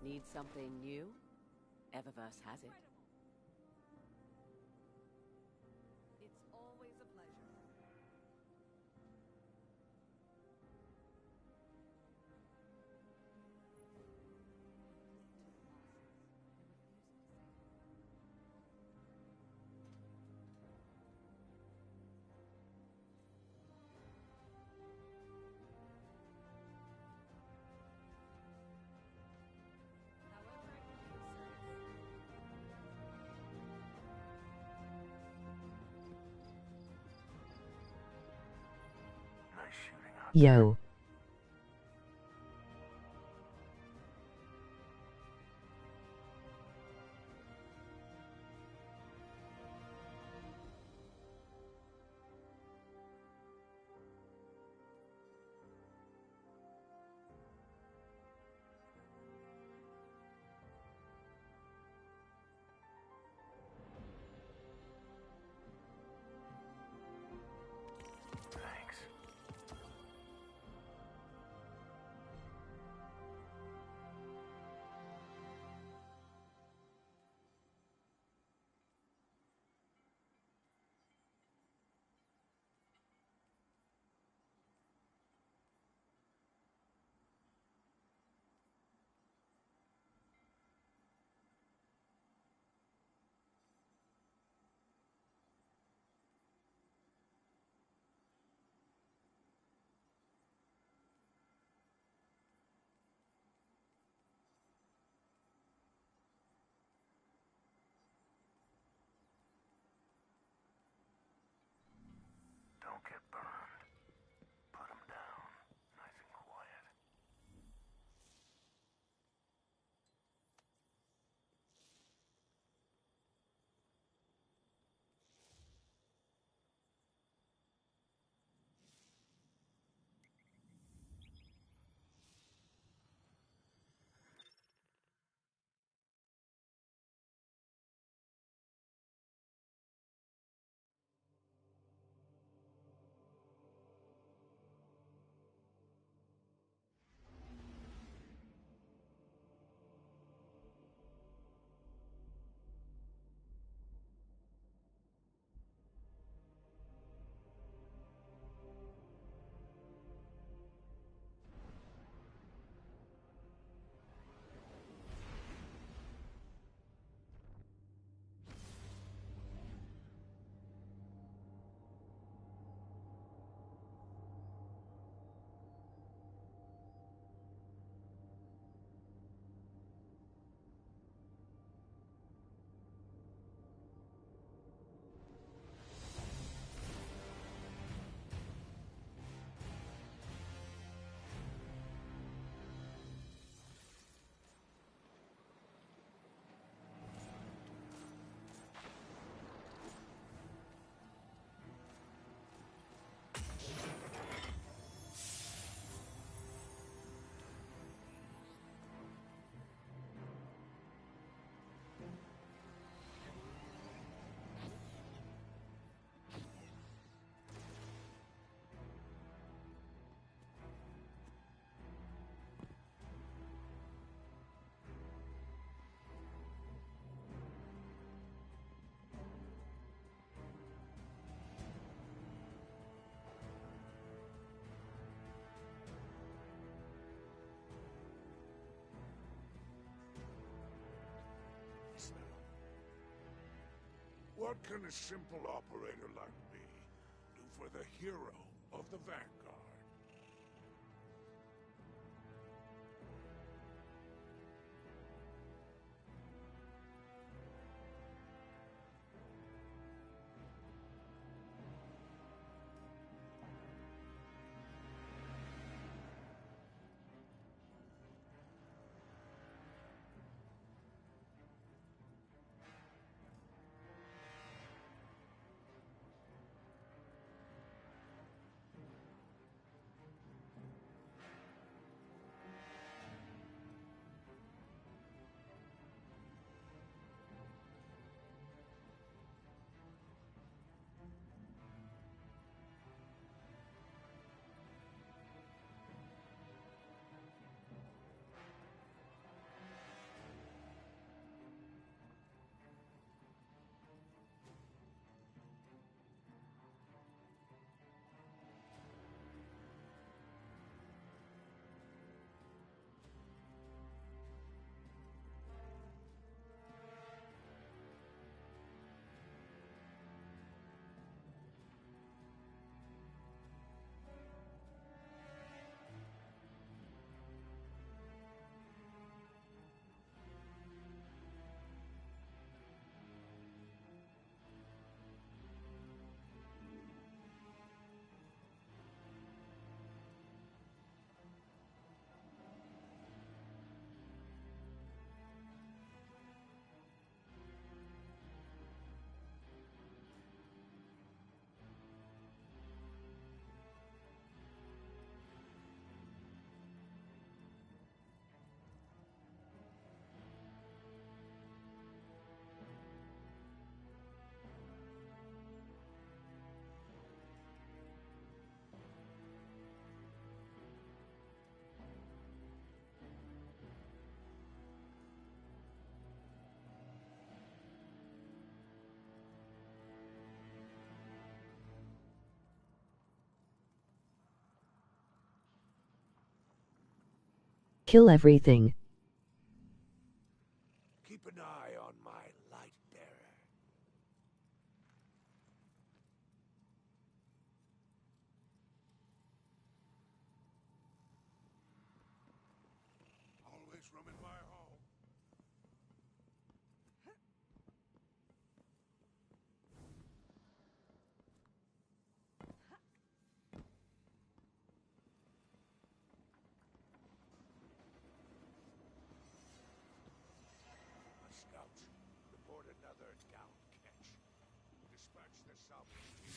Need something new? Eververse has it. It's always a pleasure. Yo. Don't get burned. Put them down, nice and quiet. What can a simple operator like me do for the hero of the Vanguard? Kill everything. Keep an eye on my light bearer. Always room in my home. Scouts, report another down catch. Dispatch the salvage team.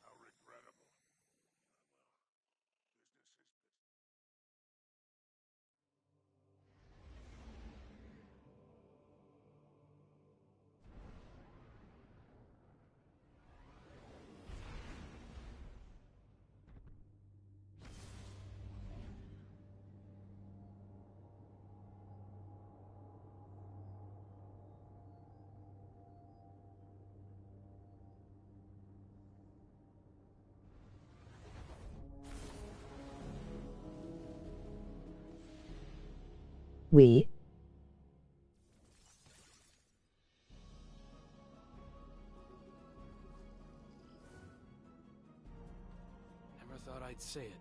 How regrettable. Business is business. We. Never thought I'd say it,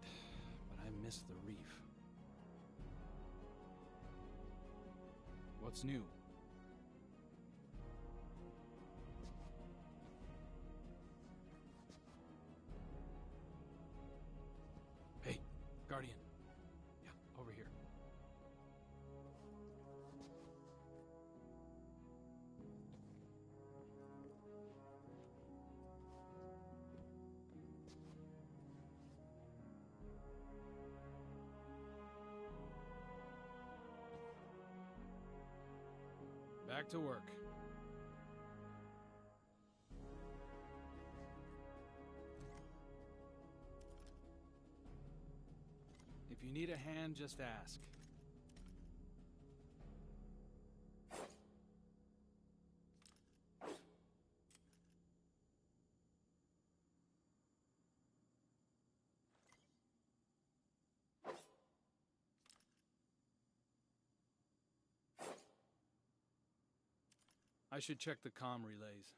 but I miss the reef. What's new? Hey, Guardian. Yeah, over here. Back to work. If you need a hand, just ask. I should check the comm relays.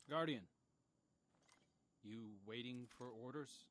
Guardian, you waiting for orders?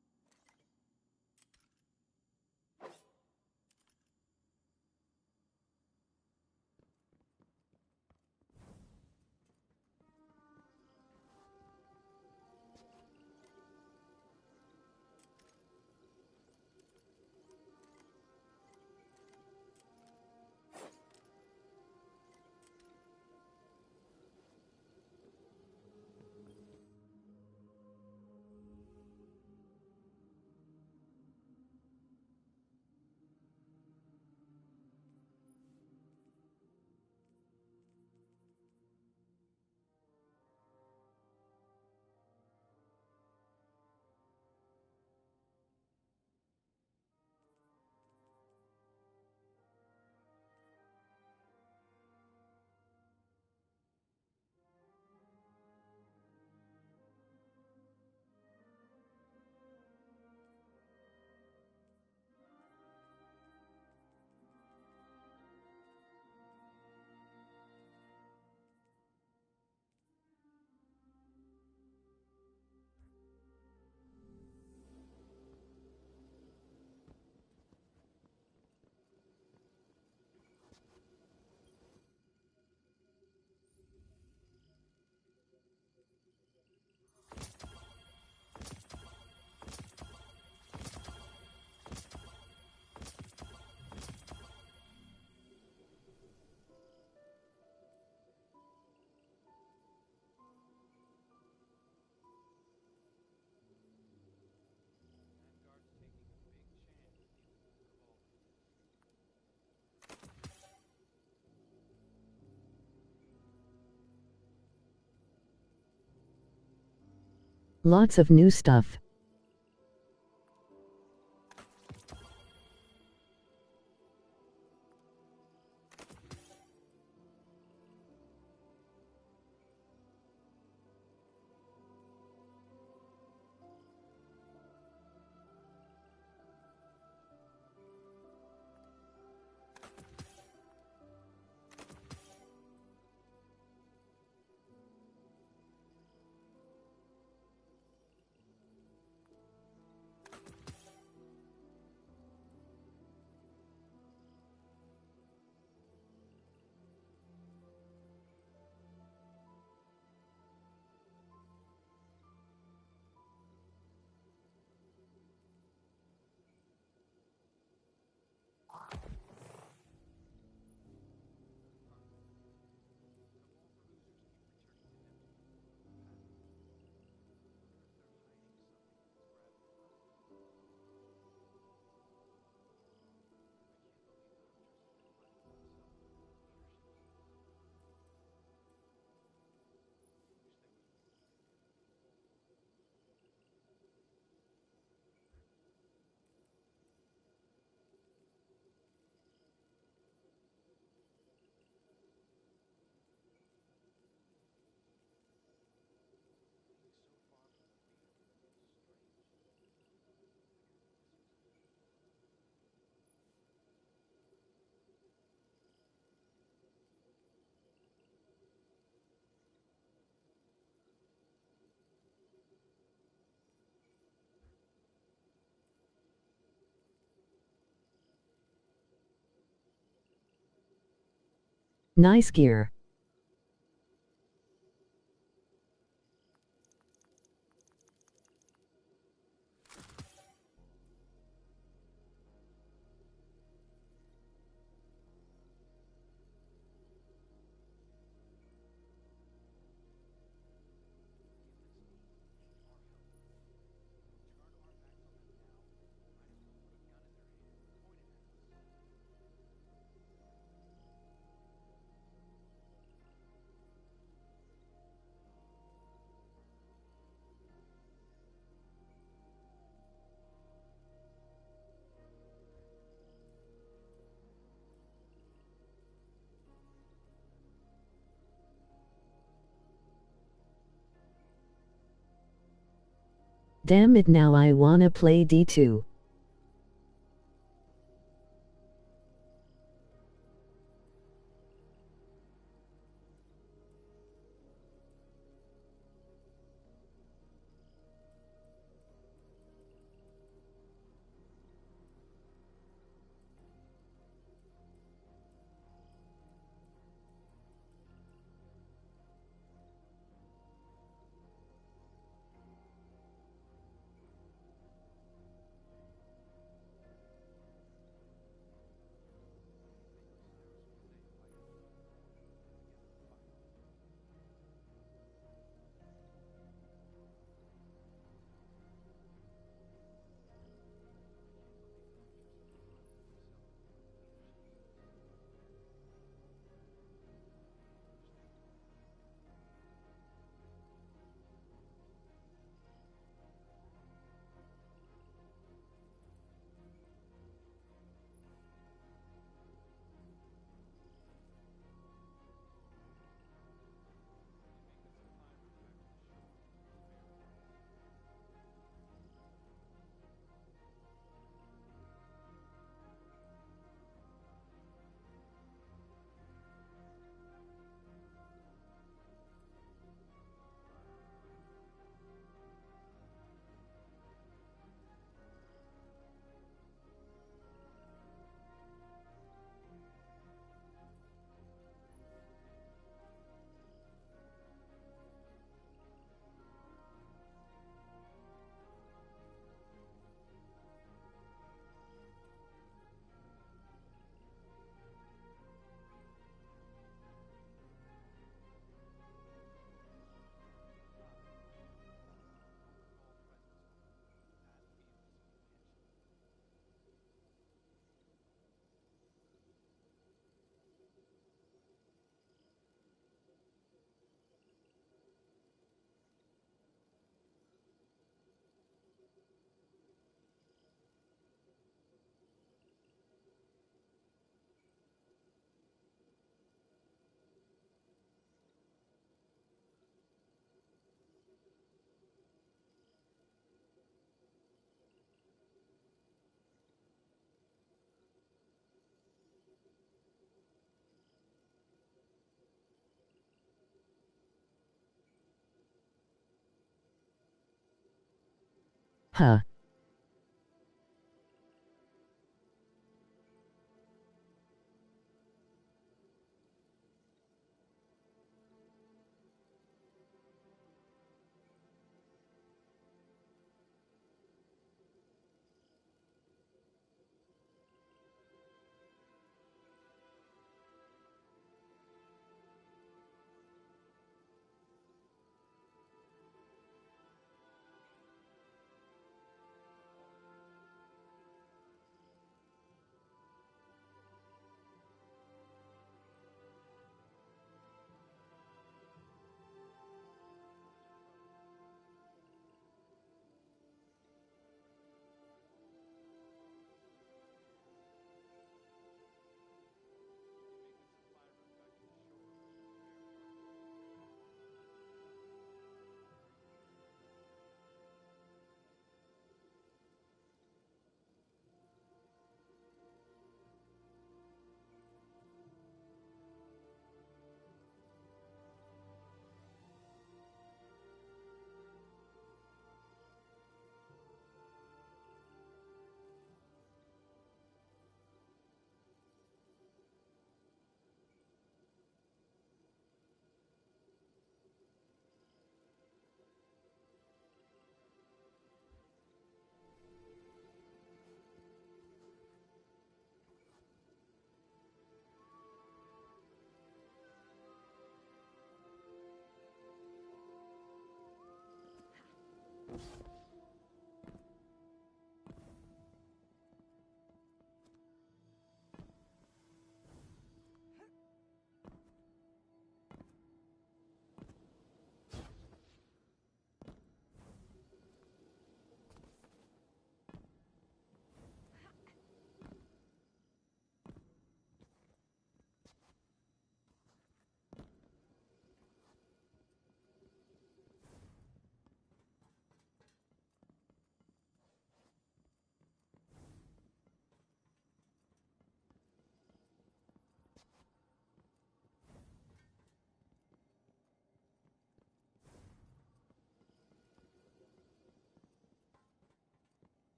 Lots of new stuff. Nice gear. Damn it, now I wanna play D2. Huh.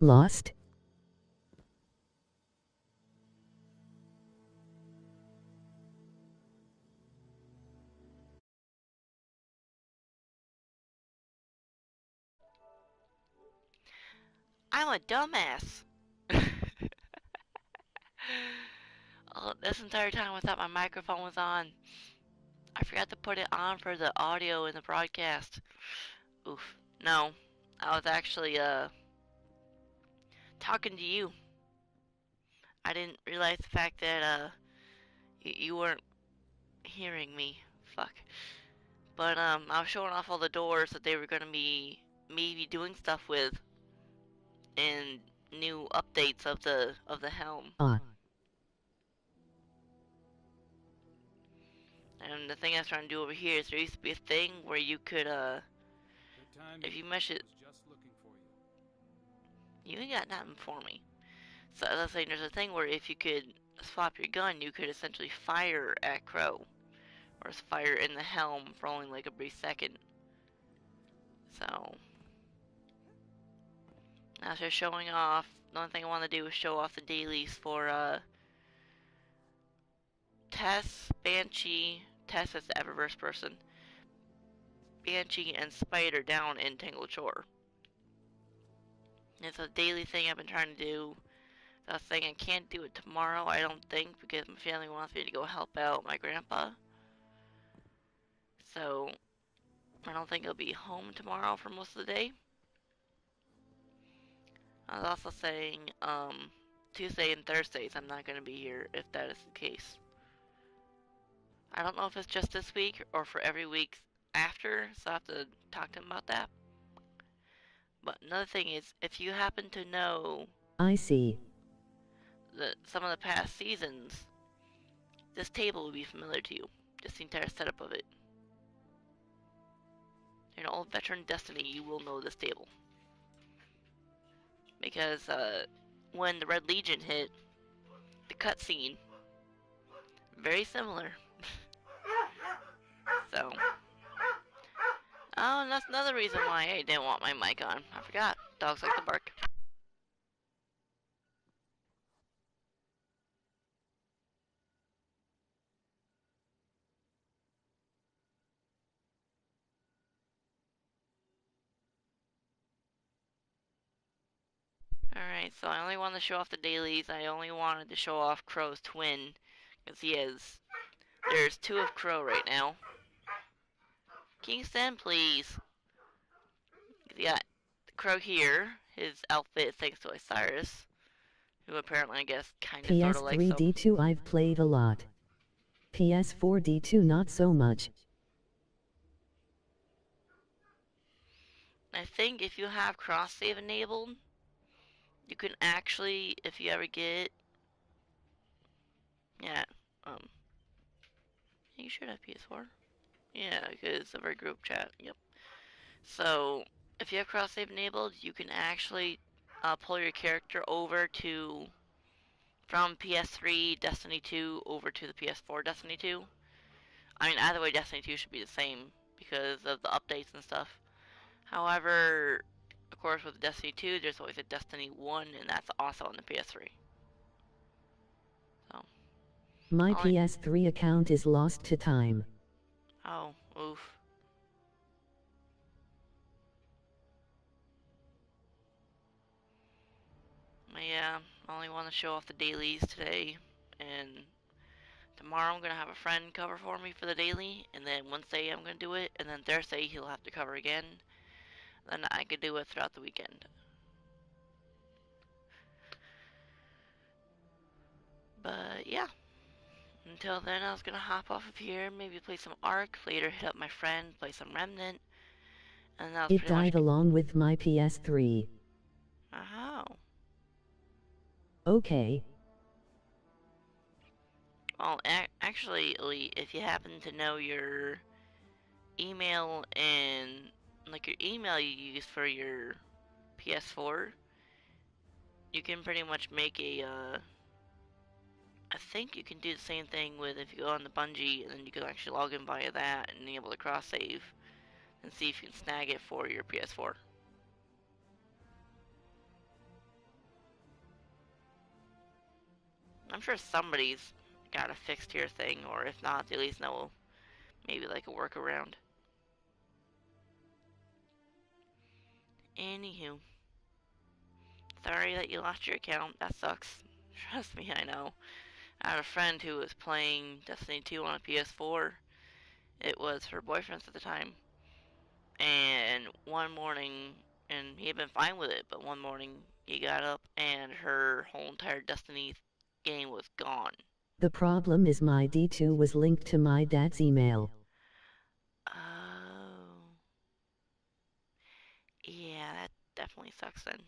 Lost? I'm a dumbass. This entire time I thought my microphone was on. I forgot to put it on for the audio in the broadcast. Oof. No. I was actually, talking to you. I didn't realize the fact that, you weren't hearing me. Fuck. But, I was showing off all the doors that they were gonna be maybe doing stuff with in new updates of the helm. And the thing I was trying to do over here is there used to be a thing where you could, if you mesh it, you ain't got nothing for me. So as I was saying, there's a thing where if you could swap your gun, you could essentially fire at Crow, or fire in the helm for only like a brief second. So I was just showing off. The only thing I wanted to do was show off the dailies for Tess, Banshee. Tess is the Eververse person. Banshee and Spider down in Tangled Shore. It's a daily thing I've been trying to do. I was saying I can't do it tomorrow, I don't think, because my family wants me to go help out my grandpa. So I don't think I'll be home tomorrow for most of the day. I was also saying, Tuesday and Thursdays I'm not going to be here if that is the case. I don't know if it's just this week or for every week after, so I have to talk to him about that. But another thing is, if you happen to know... I see. Some of the past seasons, this table will be familiar to you. just the entire setup of it. You're an old veteran Destiny, you will know this table. Because when the Red Legion hit, the cutscene, very similar. So, oh, and that's another reason why I didn't want my mic on. I forgot. Dogs like to bark. Alright, so I only wanted to show off the dailies. I only wanted to show off Crow's twin. Because there's 2 of Crow right now. Kingston, please. You got Crow here. His outfit thanks to Osiris. Who apparently, I guess, kind of sort of likes him. PS3 D2 I've played a lot. PS4 D2 not so much. I think if you have cross-save enabled, you can actually, if you ever get, yeah, you should have PS4. Yeah, because of our group chat, yep. So, if you have cross-save enabled, you can actually pull your character over to, from PS3 Destiny 2 over to the PS4 Destiny 2. I mean, either way, Destiny 2 should be the same because of the updates and stuff. However, of course, with Destiny 2, there's always a Destiny 1, and that's also on the PS3. So, my PS3 account is lost to time. Oh, oof. Yeah, I only want to show off the dailies today, and tomorrow I'm going to have a friend cover for me for the daily, and then Wednesday I'm going to do it, and then Thursday he'll have to cover again. Then I could do it throughout the weekend. But yeah, until then I was going to hop off of here, maybe play some Ark, later hit up my friend, play some Remnant, and that was It died along with my PS3. Oh. Okay. Well, actually, Elite, if you happen to know your email and like your email you use for your PS4, you can pretty much make a I think you can do the same thing with if you go on the Bungie, and then you can actually log in via that and be able to cross save and see if you can snag it for your PS4. I'm sure somebody's got a fixed tier thing, or if not, they at least know maybe like a workaround. Anywho, sorry that you lost your account. That sucks. Trust me, I know. I had a friend who was playing Destiny 2 on a PS4. It was her boyfriend's at the time. And one morning, and he had been fine with it, but one morning he got up and her whole entire Destiny game was gone. The problem is my D2 was linked to my dad's email. Oh. Yeah, that definitely sucks then.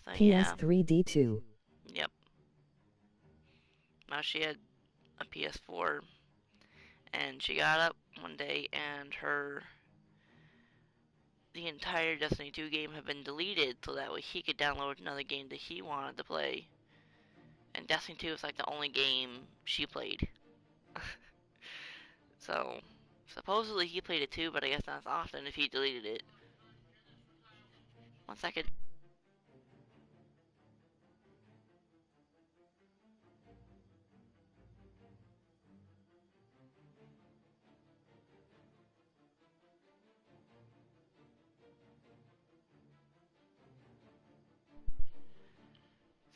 So, PS3 D2. Yep. Now she had a PS4, and she got up one day and the entire Destiny 2 game had been deleted so that way he could download another game that he wanted to play. And Destiny 2 was like the only game she played. So, supposedly he played it too, but I guess not as often if he deleted it. 1 second.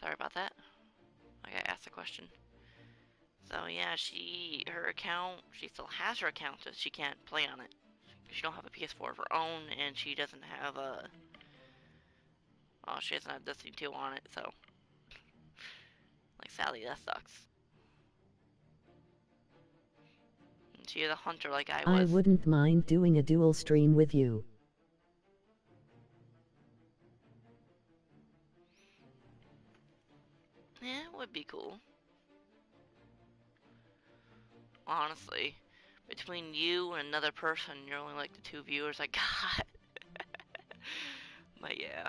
Sorry about that. I got asked a question. So yeah, her account, she still has her account, just she can't play on it. She don't have a PS4 of her own, and she doesn't have she doesn't have Destiny 2 on it, so. Like, Sally, that sucks. And she's a hunter like I was. I wouldn't mind doing a dual stream with you. Yeah, would be cool. Honestly. Between you and another person, you're only like the 2 viewers I got. But yeah.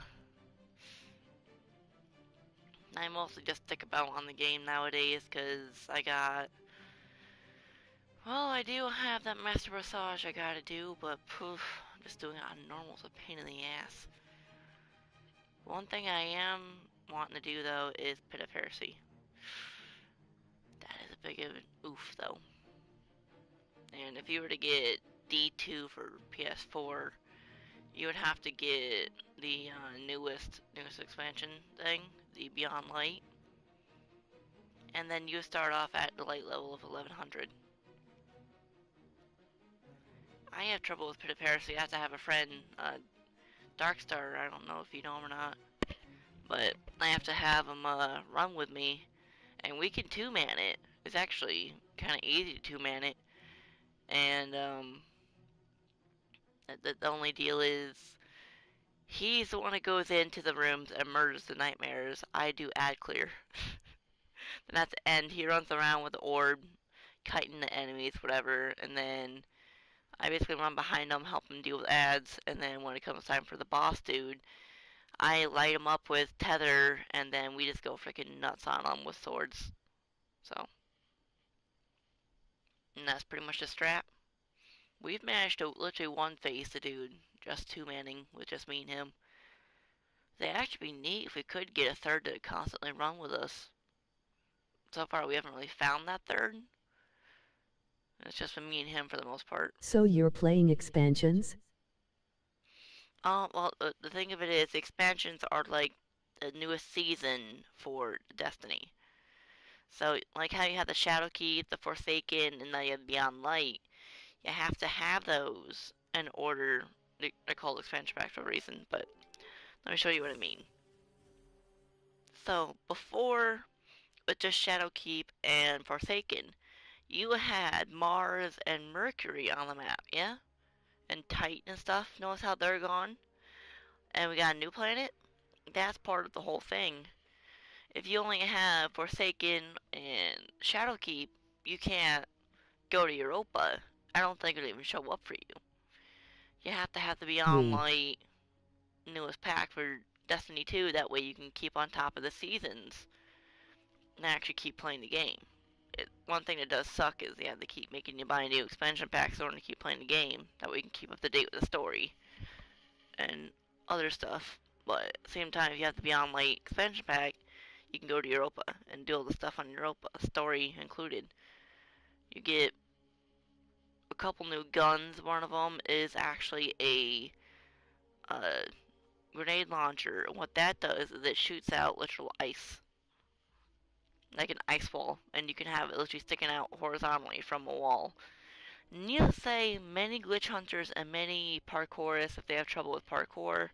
I mostly just stick about on the game nowadays because I got... Well, I do have that master massage I gotta do, but poof, just doing it on normal is a pain in the ass. One thing I am wanting to do though is Pit of Heresy. That is a big of an oof though. And if you were to get D2 for PS4, you would have to get the newest expansion thing, the Beyond Light, and then you start off at the light level of 1100. I have trouble with Pit of Heresy. I have to have a friend, Darkstar, I don't know if you know him or not, but I have to have him run with me, and we can two-man it. It's actually kind of easy to two-man it, and the only deal is he's the one that goes into the rooms and murders the nightmares. I do ad clear. Then at the end, he runs around with the orb, kiting the enemies, whatever, and then I basically run behind him, help him deal with ads, and then when it comes time for the boss dude, I light him up with tether, and then we just go freaking nuts on him with swords. So, and that's pretty much the strat. We've managed to literally one-face the dude, just two-manning with just me and him. It'd actually be neat if we could get a third to constantly run with us. So far, we haven't really found that third. It's just been me and him for the most part. So you're playing expansions? Well, the thing of it is, the expansions are like the newest season for Destiny. So, like how you have the Shadowkeep, the Forsaken, and now you have Beyond Light, you have to have those in order. They're called expansion packs for a reason, but let me show you what I mean. So, before, with just Shadowkeep and Forsaken, you had Mars and Mercury on the map, yeah? And Titan and stuff. Notice how they're gone? And we got a new planet? That's part of the whole thing. If you only have Forsaken and Shadowkeep, you can't go to Europa. I don't think it'll even show up for you. You have to have the Beyond Light newest pack for Destiny 2, that way you can keep on top of the seasons and actually keep playing the game. One thing that does suck is they keep making you buy new expansion packs in order to keep playing the game, that way you can keep up to date with the story and other stuff. But at the same time, if you have the Beyond Light expansion pack, you can go to Europa and do all the stuff on Europa, story included. You get a couple new guns. One of them is actually a grenade launcher. And what that does is it shoots out literal ice, like an ice wall, and you can have it literally sticking out horizontally from a wall. Needless to say, many glitch hunters and many parkourists, if they have trouble with parkour,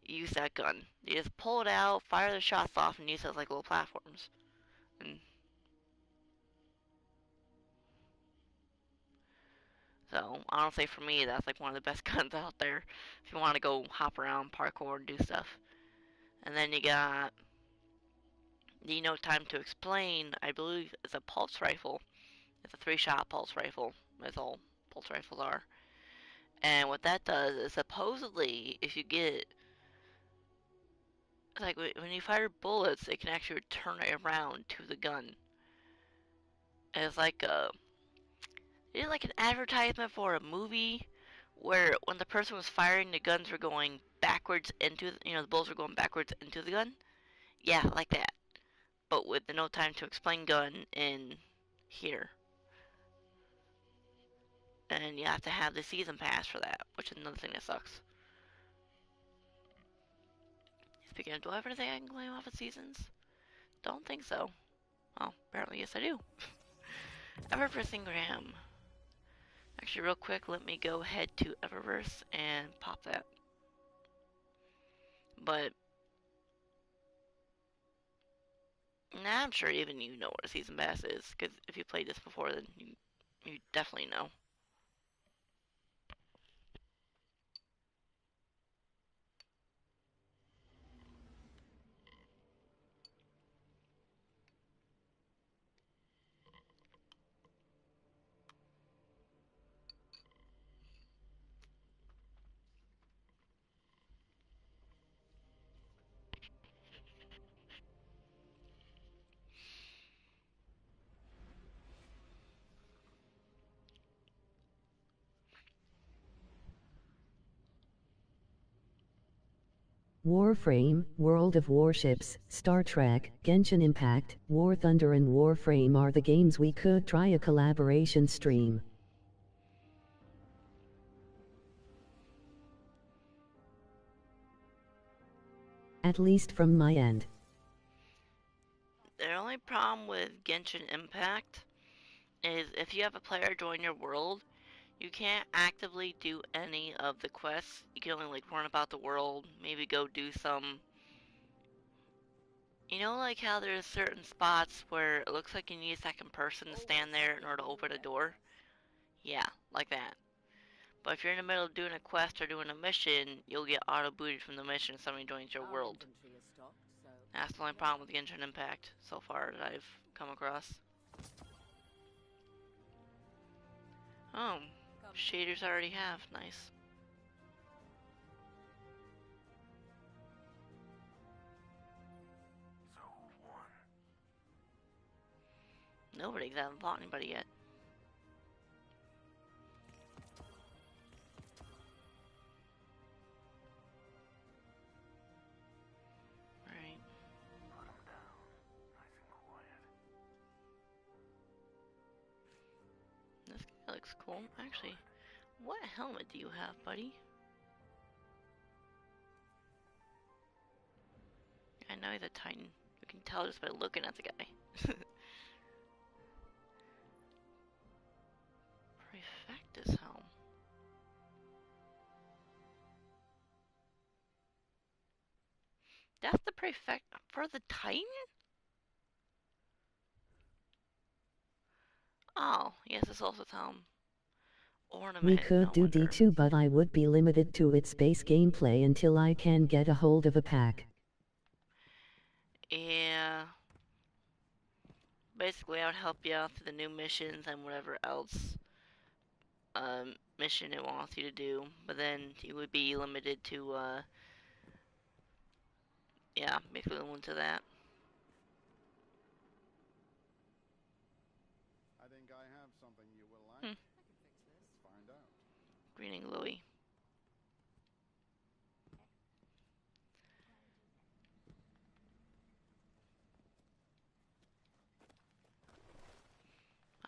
use that gun. You just pull it out, fire the shots off, and use it as like little platforms. And so, honestly, for me, that's like one of the best guns out there if you want to go hop around, parkour, and do stuff. And then you got the No Time to Explain, I believe it's a pulse rifle. It's a 3-shot pulse rifle, that's all pulse rifles are. And what that does is supposedly, if you get, like when you fire bullets, it can actually turn it around to the gun. And it's like an advertisement for a movie where when the person was firing, the guns were going backwards into, the bullets were going backwards into the gun. Yeah, like that. But with the No Time to Explain gun in here. And you have to have the season pass for that, which is another thing that sucks. Speaking of, do I have anything I can claim off of seasons? Don't think so. Well, apparently yes I do. Eververse Ingram. Actually, real quick, let me go ahead to Eververse and pop that. But nah, I'm sure even you know what a season pass is, because if you played this before, then you definitely know. Warframe, World of Warships, Star Trek, Genshin Impact, War Thunder and Warframe are the games we could try a collaboration stream. At least from my end. The only problem with Genshin Impact is if you have a player join your world, you can't actively do any of the quests. You can only like run about the world, maybe go do some. You know, like how there's certain spots where it looks like you need a second person to stand there in order to open a door? Yeah, like that. But if you're in the middle of doing a quest or doing a mission, you'll get auto-booted from the mission if somebody joins your world. That's the only problem with Genshin Impact so far that I've come across. Oh, shaders I already have. Nice. So, one. Nobody, 'cause I haven't fought anybody yet. Right. Put 'em down. Nice and quiet. This guy looks cool. Actually, what helmet do you have, buddy? I know he's a Titan. You can tell just by looking at the guy. Prefectus helm. That's the prefect for the Titan? Oh, yes, it's also helm. Ornament. We could no do wonder. D2, but I would be limited to its base gameplay until I can get a hold of a pack. Yeah. Basically, I would help you out through the new missions and whatever else mission it wants you to do. But then you would be limited to, yeah, basically limited to that. I think I have something you will like. Hmm. Let's find out. Greening Louis.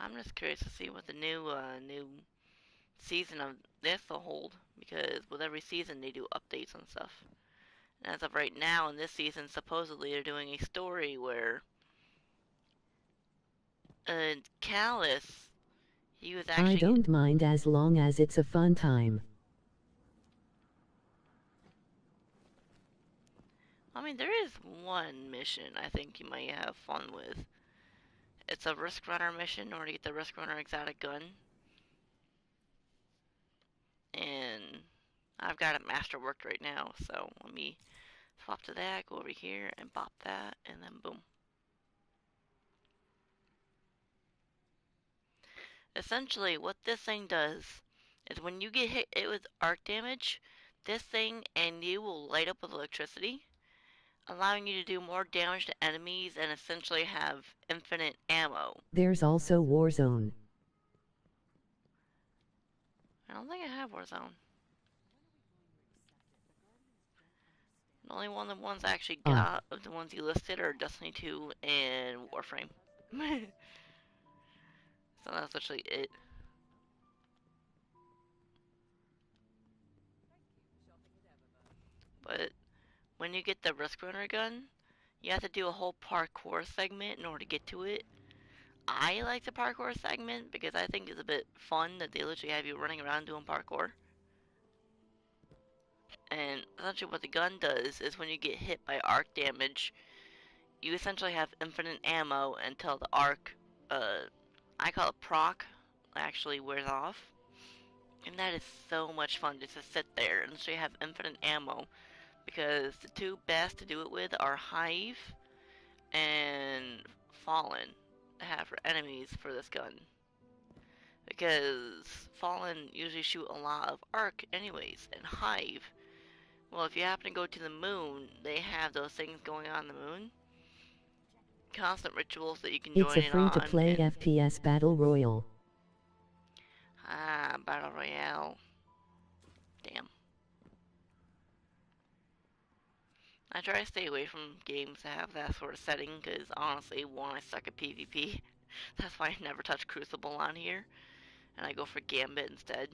I'm just curious to see what the new season of this will hold, because with every season they do updates and stuff. And as of right now, in this season, supposedly they're doing a story where Callus, he was actually. I don't mind as long as it's a fun time. I mean, there is one mission I think you might have fun with. It's a Risk Runner mission in order to get the Risk Runner exotic gun. And I've got it masterworked right now, so let me swap to that, go over here and bop that, and then boom. Essentially, what this thing does is when you get hit with arc damage, this thing and you will light up with electricity, allowing you to do more damage to enemies and essentially have infinite ammo. There's also Warzone. I don't think I have Warzone. The only one of the ones I actually got of the ones you listed are Destiny 2 and Warframe. So that's actually it. But when you get the Risk Runner gun, you have to do a whole parkour segment in order to get to it. I like the parkour segment because I think it's a bit fun that they literally have you running around doing parkour. And essentially what the gun does is when you get hit by arc damage, you essentially have infinite ammo until the arc, I call it proc, actually wears off. And that is so much fun just to sit there and so you have infinite ammo. Because the two best to do it with are Hive and Fallen to have for enemies for this gun. Because Fallen usually shoot a lot of arc anyways, and Hive, well, if you happen to go to the moon, they have those things going on the moon. Constant rituals that you can It's join a in on. free-to-play FPS Battle Royale. Ah, Battle Royale. Damn. I try to stay away from games that have that sort of setting, because honestly, one, I suck at PvP. That's why I never touch Crucible on here, and I go for Gambit instead.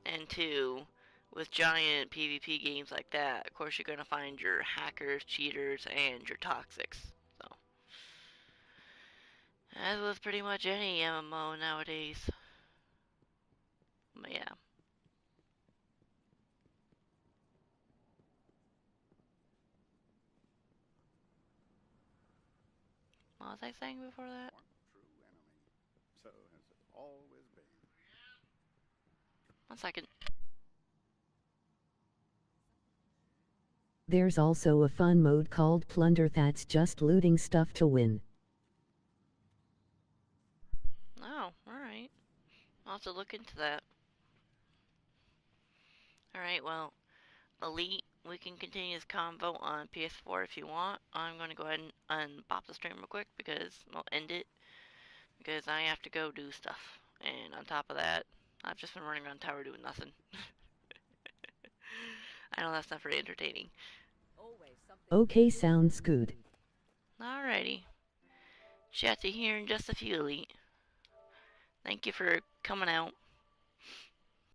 And two, with giant PvP games like that, of course you're going to find your hackers, cheaters, and your toxics. So, as with pretty much any MMO nowadays. But yeah. What was I saying before that? True enemy. So has it always been. 1 second. There's also a fun mode called Plunder that's just looting stuff to win. Oh, alright. I'll have to look into that. Alright, well, Elite, we can continue this convo on PS4 if you want. I'm going to go ahead and pop the stream real quick because I'll end it. Because I have to go do stuff. And on top of that, I've just been running around tower doing nothing. I know that's not very entertaining. Okay, sounds good. Alrighty. Chat to here in just a few, Elite. Thank you for coming out.